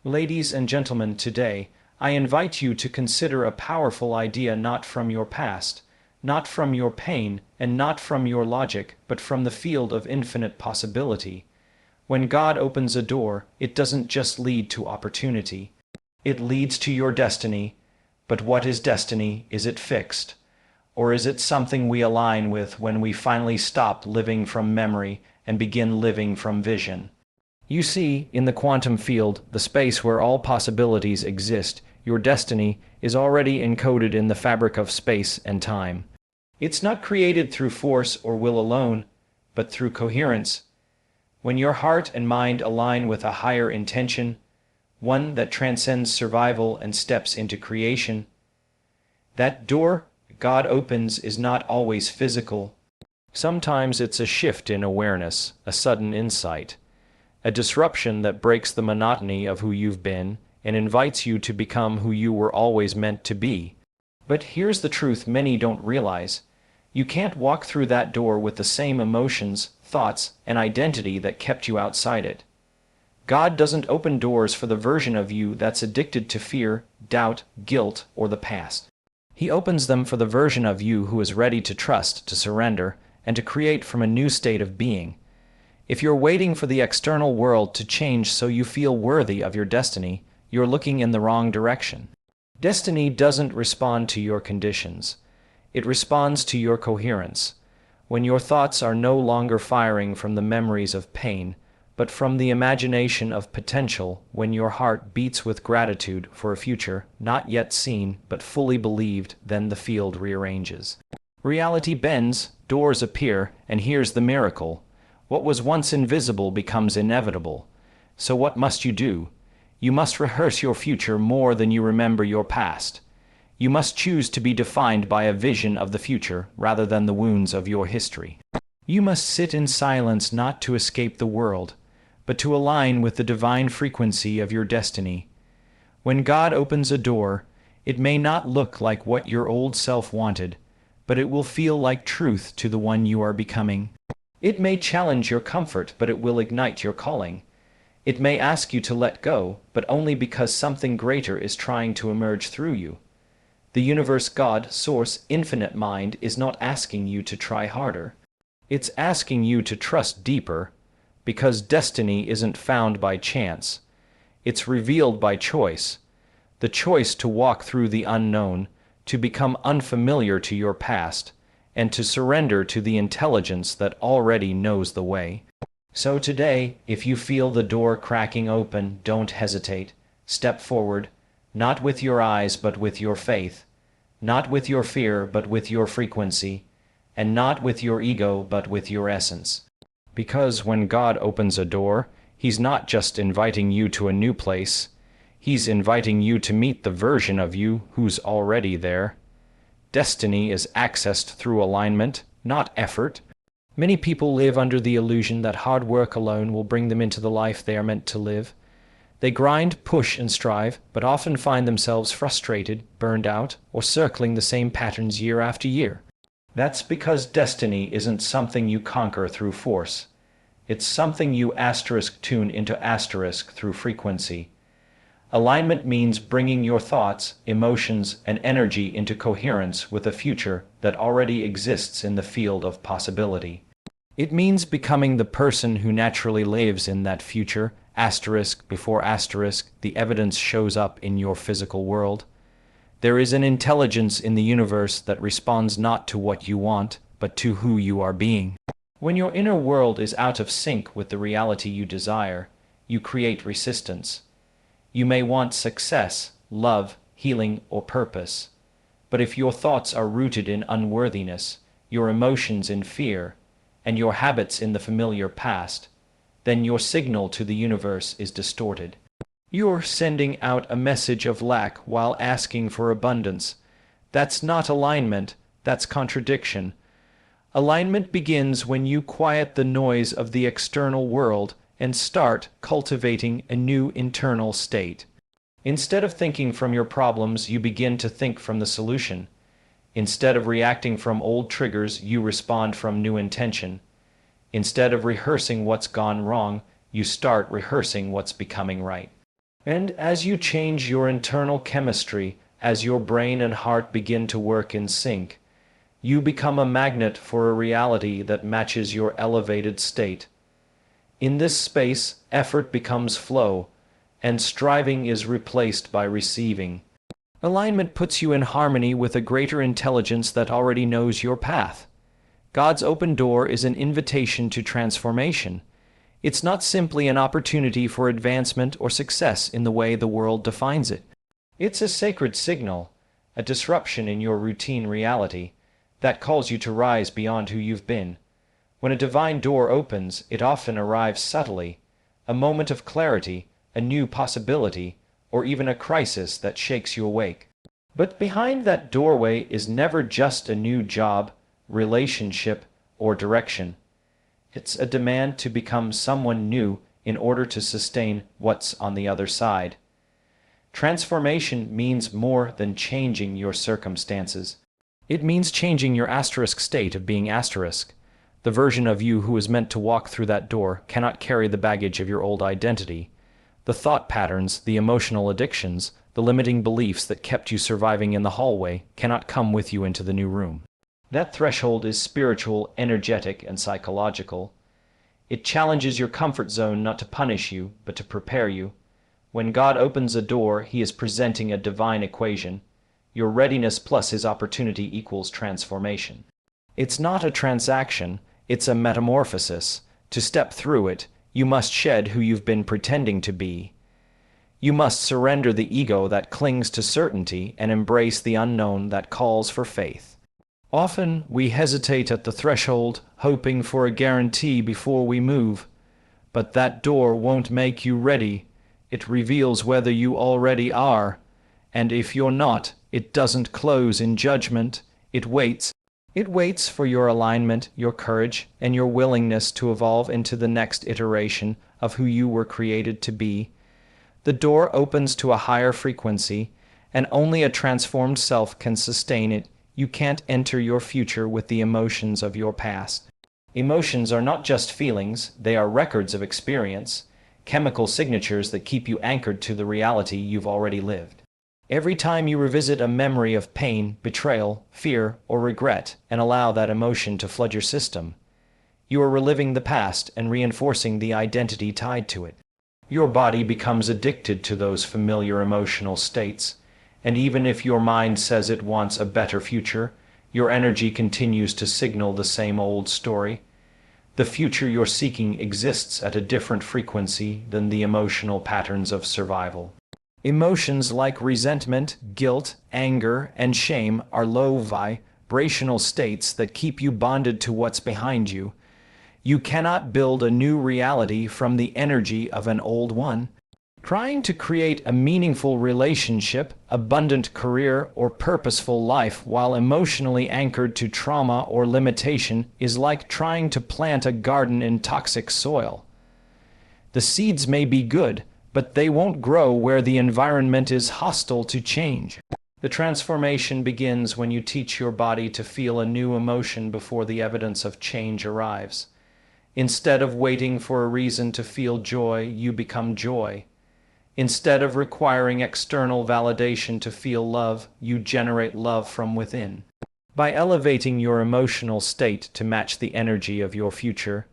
Ladies and gentlemen, today, I invite you to consider a powerful idea not from your past, not from your pain, and not from your logic, but from the field of infinite possibility. When God opens a door, it doesn't just lead to opportunity. It leads to your destiny. But what is destiny? Is it fixed? Or is it something we align with when we finally stop living from memory and begin living from vision? You see, in the quantum field, the space where all possibilities exist, your destiny is already encoded in the fabric of space and time. It's not created through force or will alone, but through coherence. When your heart and mind align with a higher intention, one that transcends survival and steps into creation, that door God opens is not always physical. Sometimes it's a shift in awareness, a sudden insight, a disruption that breaks the monotony of who you've been and invites you to become who you were always meant to be. But here's the truth many don't realize. You can't walk through that door with the same emotions, thoughts, and identity that kept you outside it. God doesn't open doors for the version of you that's addicted to fear, doubt, guilt, or the past. He opens them for the version of you who is ready to trust, to surrender, and to create from a new state of being. If you're waiting for the external world to change so you feel worthy of your destiny, you're looking in the wrong direction. Destiny doesn't respond to your conditions. It responds to your coherence. When your thoughts are no longer firing from the memories of pain, but from the imagination of potential, when your heart beats with gratitude for a future not yet seen but fully believed, then the field rearranges. Reality bends, doors appear, and here's the miracle. What was once invisible becomes inevitable. So what must you do? You must rehearse your future more than you remember your past. You must choose to be defined by a vision of the future rather than the wounds of your history. You must sit in silence not to escape the world, but to align with the divine frequency of your destiny. When God opens a door, it may not look like what your old self wanted, but it will feel like truth to the one you are becoming. It may challenge your comfort, but it will ignite your calling. It may ask you to let go, but only because something greater is trying to emerge through you. The universe, God, Source, Infinite Mind is not asking you to try harder. It's asking you to trust deeper, because destiny isn't found by chance. It's revealed by choice. The choice to walk through the unknown, to become unfamiliar to your past, and to surrender to the intelligence that already knows the way. So today, if you feel the door cracking open, don't hesitate. Step forward, not with your eyes but with your faith, not with your fear but with your frequency, and not with your ego but with your essence. Because when God opens a door, He's not just inviting you to a new place, He's inviting you to meet the version of you who's already there. Destiny is accessed through alignment, not effort. Many people live under the illusion that hard work alone will bring them into the life they are meant to live. They grind, push, and strive, but often find themselves frustrated, burned out, or circling the same patterns year after year. That's because destiny isn't something you conquer through force. It's something you tune into through frequency. Alignment means bringing your thoughts, emotions, and energy into coherence with a future that already exists in the field of possibility. It means becoming the person who naturally lives in that future, before the evidence shows up in your physical world. There is an intelligence in the universe that responds not to what you want, but to who you are being. When your inner world is out of sync with the reality you desire, you create resistance. You may want success, love, healing, or purpose. But if your thoughts are rooted in unworthiness, your emotions in fear, and your habits in the familiar past, then your signal to the universe is distorted. You're sending out a message of lack while asking for abundance. That's not alignment, that's contradiction. Alignment begins when you quiet the noise of the external world and start cultivating a new internal state. Instead of thinking from your problems, you begin to think from the solution. Instead of reacting from old triggers, you respond from new intention. Instead of rehearsing what's gone wrong, you start rehearsing what's becoming right. And as you change your internal chemistry, as your brain and heart begin to work in sync, you become a magnet for a reality that matches your elevated state. In this space, effort becomes flow, and striving is replaced by receiving. Alignment puts you in harmony with a greater intelligence that already knows your path. God's open door is an invitation to transformation. It's not simply an opportunity for advancement or success in the way the world defines it. It's a sacred signal, a disruption in your routine reality, that calls you to rise beyond who you've been. When a divine door opens, it often arrives subtly, a moment of clarity, a new possibility, or even a crisis that shakes you awake. But behind that doorway is never just a new job, relationship, or direction. It's a demand to become someone new in order to sustain what's on the other side. Transformation means more than changing your circumstances. It means changing your asterisk state of being asterisk. The version of you who is meant to walk through that door cannot carry the baggage of your old identity. The thought patterns, the emotional addictions, the limiting beliefs that kept you surviving in the hallway cannot come with you into the new room. That threshold is spiritual, energetic, and psychological. It challenges your comfort zone not to punish you, but to prepare you. When God opens a door, He is presenting a divine equation. Your readiness plus His opportunity equals transformation. It's not a transaction, it's a metamorphosis. To step through it, you must shed who you've been pretending to be. You must surrender the ego that clings to certainty and embrace the unknown that calls for faith. Often we hesitate at the threshold, hoping for a guarantee before we move. But that door won't make you ready. It reveals whether you already are. And if you're not, it doesn't close in judgment. It waits. It waits for your alignment, your courage, and your willingness to evolve into the next iteration of who you were created to be. The door opens to a higher frequency, and only a transformed self can sustain it. You can't enter your future with the emotions of your past. Emotions are not just feelings, they are records of experience, chemical signatures that keep you anchored to the reality you've already lived. Every time you revisit a memory of pain, betrayal, fear, or regret, and allow that emotion to flood your system, you are reliving the past and reinforcing the identity tied to it. Your body becomes addicted to those familiar emotional states, and even if your mind says it wants a better future, your energy continues to signal the same old story. The future you're seeking exists at a different frequency than the emotional patterns of survival. Emotions like resentment, guilt, anger, and shame are low vibrational states that keep you bonded to what's behind you. You cannot build a new reality from the energy of an old one. Trying to create a meaningful relationship, abundant career, or purposeful life while emotionally anchored to trauma or limitation is like trying to plant a garden in toxic soil. The seeds may be good, but they won't grow where the environment is hostile to change. The transformation begins when you teach your body to feel a new emotion before the evidence of change arrives. Instead of waiting for a reason to feel joy, you become joy. Instead of requiring external validation to feel love, you generate love from within. By elevating your emotional state to match the energy of your future,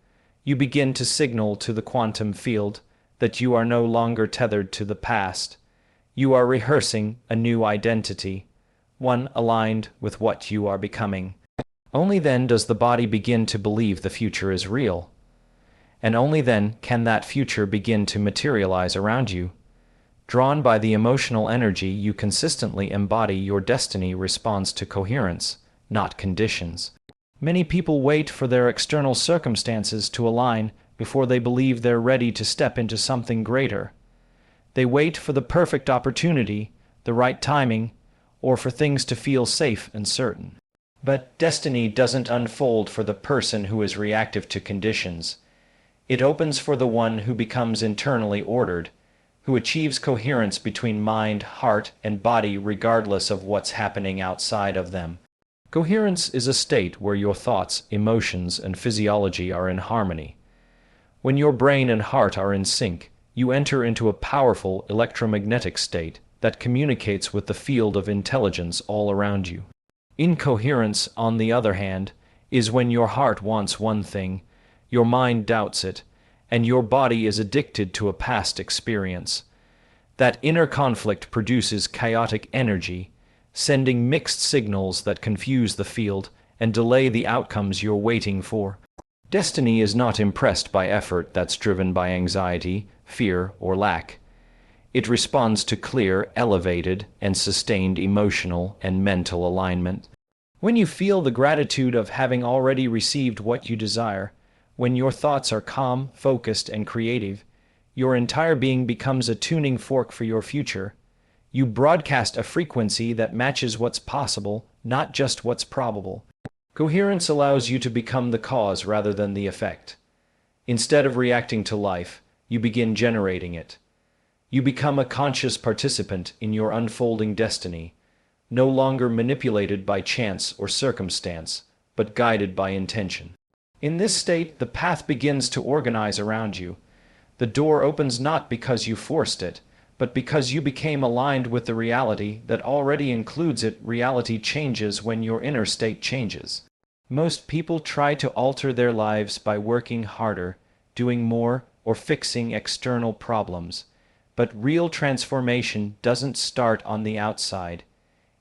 you begin to signal to the quantum field that you are no longer tethered to the past. You are rehearsing a new identity, one aligned with what you are becoming. Only then does the body begin to believe the future is real. And only then can that future begin to materialize around you. Drawn by the emotional energy you consistently embody, your destiny responds to coherence, not conditions. Many people wait for their external circumstances to align before they believe they're ready to step into something greater. They wait for the perfect opportunity, the right timing, or for things to feel safe and certain. But destiny doesn't unfold for the person who is reactive to conditions. It opens for the one who becomes internally ordered, who achieves coherence between mind, heart, and body regardless of what's happening outside of them. Coherence is a state where your thoughts, emotions, and physiology are in harmony. When your brain and heart are in sync, You enter into a powerful electromagnetic state that communicates with the field of intelligence all around you. Incoherence, on the other hand, is when your heart wants one thing, your mind doubts it, and your body is addicted to a past experience. That inner conflict produces chaotic energy, sending mixed signals that confuse the field and delay the outcomes you're waiting for. Destiny is not impressed by effort that's driven by anxiety, fear, or lack. It responds to clear, elevated, and sustained emotional and mental alignment. When you feel the gratitude of having already received what you desire, when your thoughts are calm, focused, and creative, your entire being becomes a tuning fork for your future. You broadcast a frequency that matches what's possible, not just what's probable. Coherence allows you to become the cause rather than the effect. Instead of reacting to life, you begin generating it. You become a conscious participant in your unfolding destiny, no longer manipulated by chance or circumstance, but guided by intention. In this state, the path begins to organize around you. The door opens not because you forced it, but because you became aligned with the reality that already includes it. Reality changes when your inner state changes. Most people try to alter their lives by working harder, doing more, or fixing external problems. But real transformation doesn't start on the outside.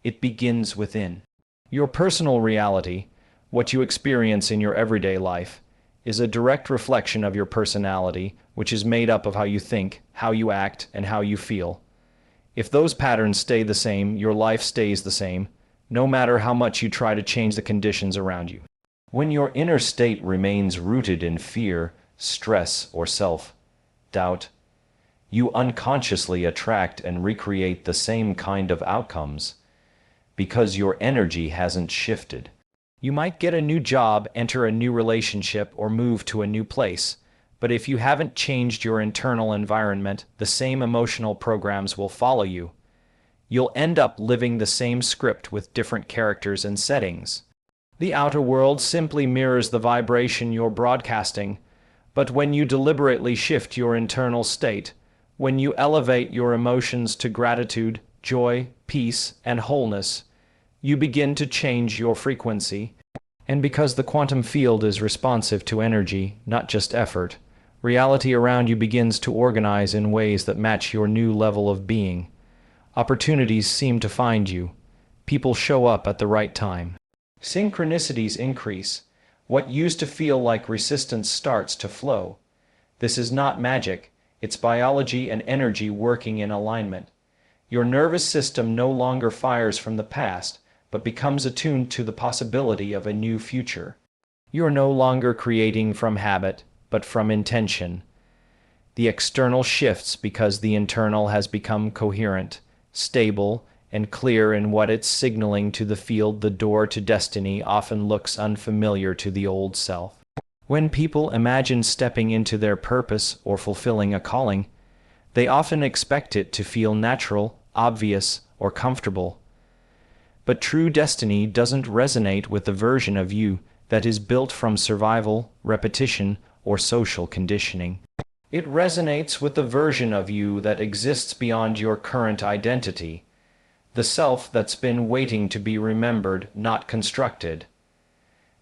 It begins within. Your personal reality, what you experience in your everyday life, is a direct reflection of your personality, which is made up of how you think, how you act, and how you feel. If those patterns stay the same, your life stays the same, no matter how much you try to change the conditions around you. When your inner state remains rooted in fear, stress, or self-doubt, you unconsciously attract and recreate the same kind of outcomes because your energy hasn't shifted. You might get a new job, enter a new relationship, or move to a new place, but if you haven't changed your internal environment, the same emotional programs will follow you. You'll end up living the same script with different characters and settings. The outer world simply mirrors the vibration you're broadcasting, but when you deliberately shift your internal state, when you elevate your emotions to gratitude, joy, peace, and wholeness, you begin to change your frequency. And because the quantum field is responsive to energy, not just effort, reality around you begins to organize in ways that match your new level of being. Opportunities seem to find you. People show up at the right time. Synchronicities increase. What used to feel like resistance starts to flow. This is not magic. It's biology and energy working in alignment. Your nervous system no longer fires from the past, but becomes attuned to the possibility of a new future. You're no longer creating from habit, but from intention. The external shifts because the internal has become coherent, stable, and clear in what it's signaling to the field. The door to destiny often looks unfamiliar to the old self. When people imagine stepping into their purpose or fulfilling a calling, they often expect it to feel natural, obvious, or comfortable. But true destiny doesn't resonate with the version of you that is built from survival, repetition, or social conditioning. It resonates with the version of you that exists beyond your current identity, the self that's been waiting to be remembered, not constructed.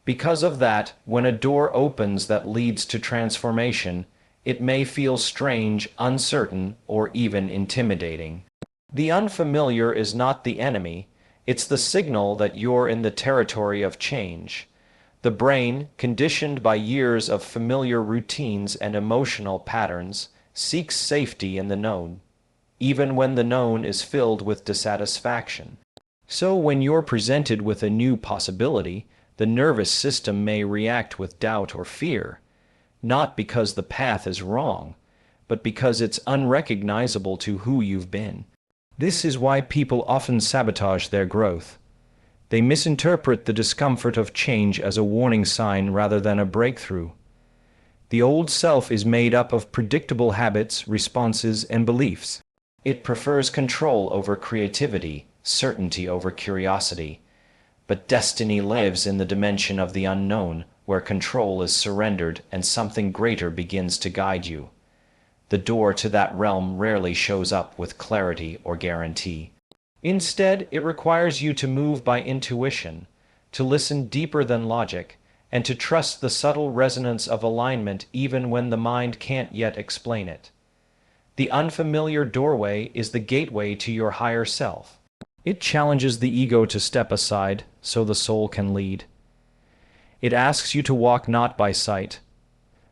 Because of that, when a door opens that leads to transformation, it may feel strange, uncertain, or even intimidating. The unfamiliar is not the enemy. It's the signal that you're in the territory of change. The brain, conditioned by years of familiar routines and emotional patterns, seeks safety in the known, even when the known is filled with dissatisfaction. So when you're presented with a new possibility, the nervous system may react with doubt or fear, not because the path is wrong, but because it's unrecognizable to who you've been. This is why people often sabotage their growth. They misinterpret the discomfort of change as a warning sign rather than a breakthrough. The old self is made up of predictable habits, responses, and beliefs. It prefers control over creativity, certainty over curiosity. But destiny lives in the dimension of the unknown, where control is surrendered and something greater begins to guide you. the door to that realm rarely shows up with clarity or guarantee. Instead, it requires you to move by intuition, to listen deeper than logic, and to trust the subtle resonance of alignment even when the mind can't yet explain it. The unfamiliar doorway is the gateway to your higher self. It challenges the ego to step aside so the soul can lead. It asks you to walk not by sight,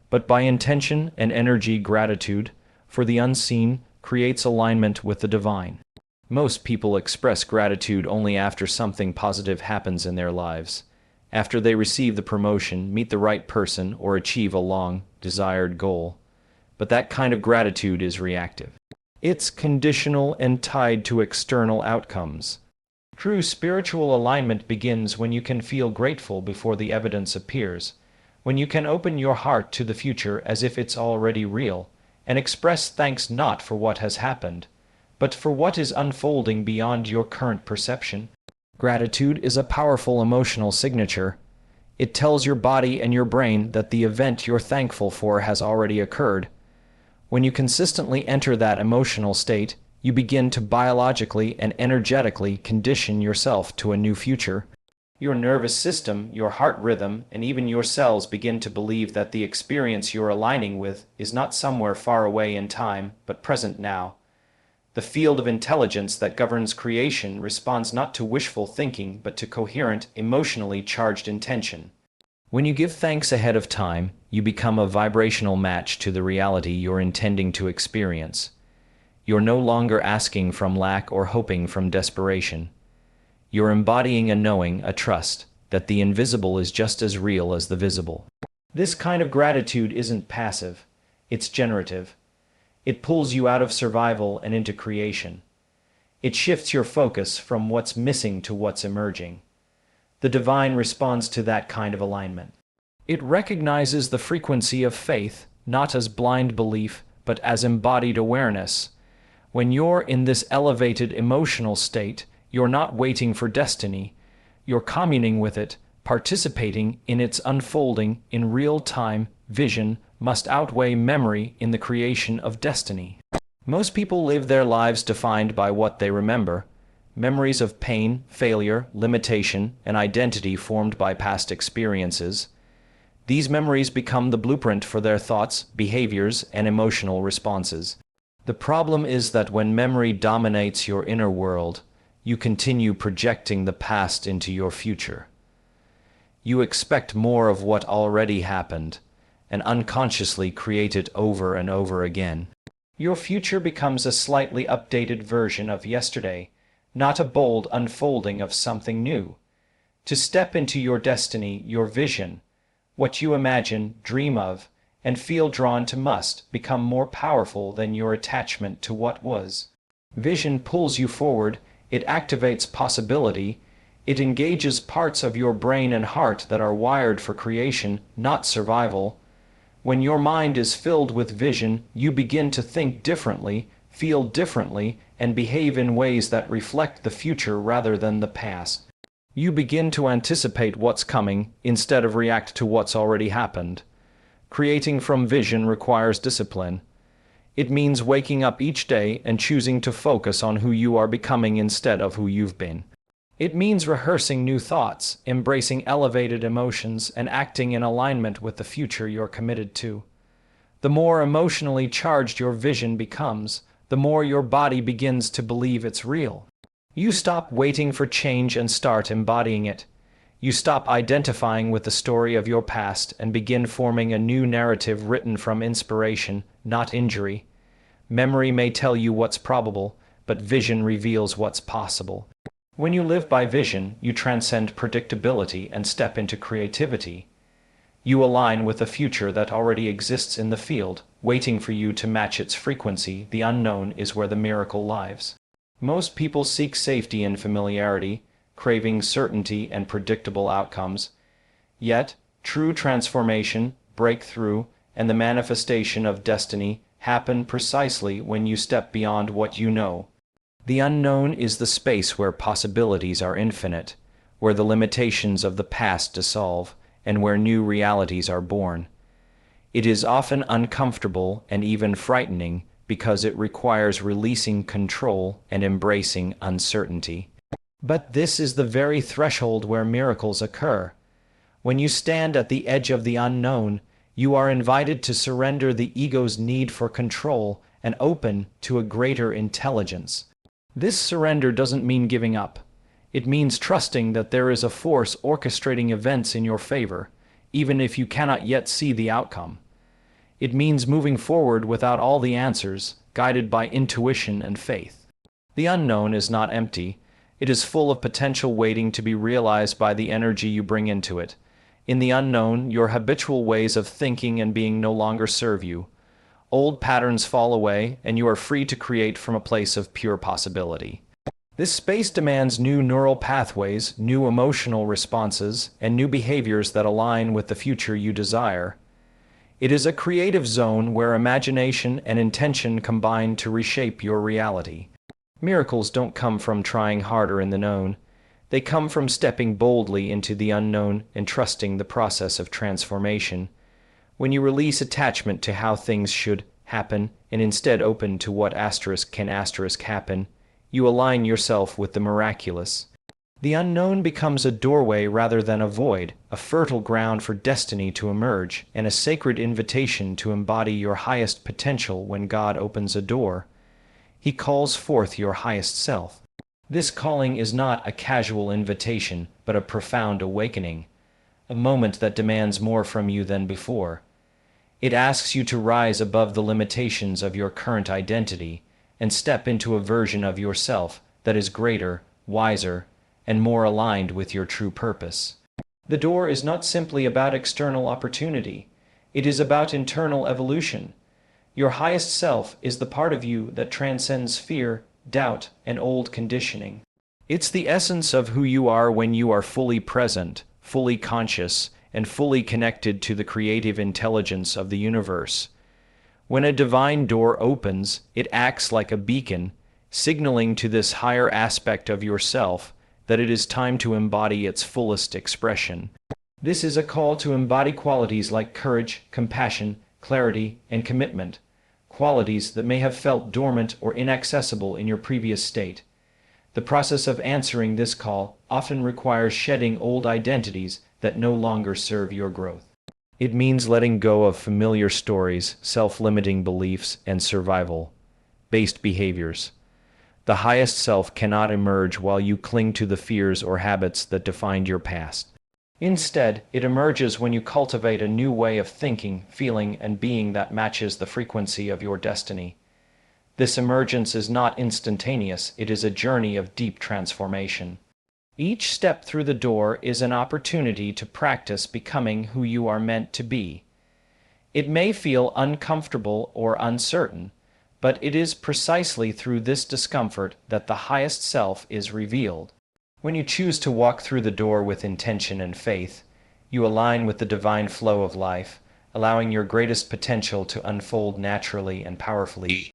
but by intention and energy. Gratitude for the unseen creates alignment with the divine. Most people express gratitude only after something positive happens in their lives, after they receive the promotion, meet the right person, or achieve a long-desired goal. But that kind of gratitude is reactive. It's conditional and tied to external outcomes. True spiritual alignment begins when you can feel grateful before the evidence appears, when you can open your heart to the future as if it's already real, and express thanks not for what has happened, but for what is unfolding beyond your current perception. Gratitude is a powerful emotional signature. It tells your body and your brain that the event you're thankful for has already occurred. When you consistently enter that emotional state, you begin to biologically and energetically condition yourself to a new future. Your nervous system, your heart rhythm, and even your cells begin to believe that the experience you're aligning with is not somewhere far away in time, but present now. The field of intelligence that governs creation responds not to wishful thinking, but to coherent, emotionally charged intention. When you give thanks ahead of time, you become a vibrational match to the reality you're intending to experience. You're no longer asking from lack or hoping from desperation. You're embodying a knowing, a trust, that the invisible is just as real as the visible. This kind of gratitude isn't passive, it's generative. It pulls you out of survival and into creation. It shifts your focus from what's missing to what's emerging. The divine responds to that kind of alignment. It recognizes the frequency of faith, not as blind belief, but as embodied awareness. When you're in this elevated emotional state, you're not waiting for destiny. You're communing with it, participating in its unfolding in real time. Vision must outweigh memory in the creation of destiny. Most people live their lives defined by what they remember. Memories of pain, failure, limitation, and identity formed by past experiences. These memories become the blueprint for their thoughts, behaviors, and emotional responses. The problem is that when memory dominates your inner world, you continue projecting the past into your future. You expect more of what already happened, and unconsciously create it over and over again. Your future becomes a slightly updated version of yesterday, not a bold unfolding of something new. To step into your destiny, your vision, what you imagine, dream of, and feel drawn to must become more powerful than your attachment to what was. Vision pulls you forward, it activates possibility, it engages parts of your brain and heart that are wired for creation, not survival. When your mind is filled with vision, you begin to think differently, feel differently, and behave in ways that reflect the future rather than the past. You begin to anticipate what's coming instead of react to what's already happened. Creating from vision requires discipline. It means waking up each day and choosing to focus on who you are becoming instead of who you've been. It means rehearsing new thoughts, embracing elevated emotions, and acting in alignment with the future you're committed to. The more emotionally charged your vision becomes, the more your body begins to believe it's real. You stop waiting for change and start embodying it. You stop identifying with the story of your past and begin forming a new narrative written from inspiration, not injury. Memory may tell you what's probable, but vision reveals what's possible. When you live by vision, you transcend predictability and step into creativity. You align with a future that already exists in the field, waiting for you to match its frequency. The unknown is where the miracle lies. Most people seek safety in familiarity, craving certainty and predictable outcomes. Yet, true transformation, breakthrough, and the manifestation of destiny happen precisely when you step beyond what you know. The unknown is the space where possibilities are infinite, where the limitations of the past dissolve, and where new realities are born. It is often uncomfortable and even frightening because it requires releasing control and embracing uncertainty. But this is the very threshold where miracles occur. When you stand at the edge of the unknown, you are invited to surrender the ego's need for control and open to a greater intelligence. This surrender doesn't mean giving up. It means trusting that there is a force orchestrating events in your favor, even if you cannot yet see the outcome. It means moving forward without all the answers, guided by intuition and faith. The unknown is not empty. It is full of potential waiting to be realized by the energy you bring into it. In the unknown, your habitual ways of thinking and being no longer serve you. Old patterns fall away, and you are free to create from a place of pure possibility. This space demands new neural pathways, new emotional responses, and new behaviors that align with the future you desire. It is a creative zone where imagination and intention combine to reshape your reality. Miracles don't come from trying harder in the known. They come from stepping boldly into the unknown and trusting the process of transformation. When you release attachment to how things should happen and instead open to what can happen, you align yourself with the miraculous. The unknown becomes a doorway rather than a void, a fertile ground for destiny to emerge, and a sacred invitation to embody your highest potential. When God opens a door, He calls forth your highest self. This calling is not a casual invitation, but a profound awakening, a moment that demands more from you than before. It asks you to rise above the limitations of your current identity and step into a version of yourself that is greater, wiser, and more aligned with your true purpose. The door is not simply about external opportunity. It is about internal evolution. Your highest self is the part of you that transcends fear, doubt, and old conditioning. It's the essence of who you are when you are fully present, fully conscious, and fully connected to the creative intelligence of the universe. When a divine door opens, it acts like a beacon, signaling to this higher aspect of yourself that it is time to embody its fullest expression. This is a call to embody qualities like courage, compassion, clarity, and commitment, qualities that may have felt dormant or inaccessible in your previous state. The process of answering this call often requires shedding old identities that no longer serve your growth. It means letting go of familiar stories, self-limiting beliefs, and survival-based behaviors. The highest self cannot emerge while you cling to the fears or habits that defined your past. Instead, it emerges when you cultivate a new way of thinking, feeling, and being that matches the frequency of your destiny. This emergence is not instantaneous, it is a journey of deep transformation. Each step through the door is an opportunity to practice becoming who you are meant to be. It may feel uncomfortable or uncertain, but it is precisely through this discomfort that the highest self is revealed. When you choose to walk through the door with intention and faith, you align with the divine flow of life, allowing your greatest potential to unfold naturally and powerfully.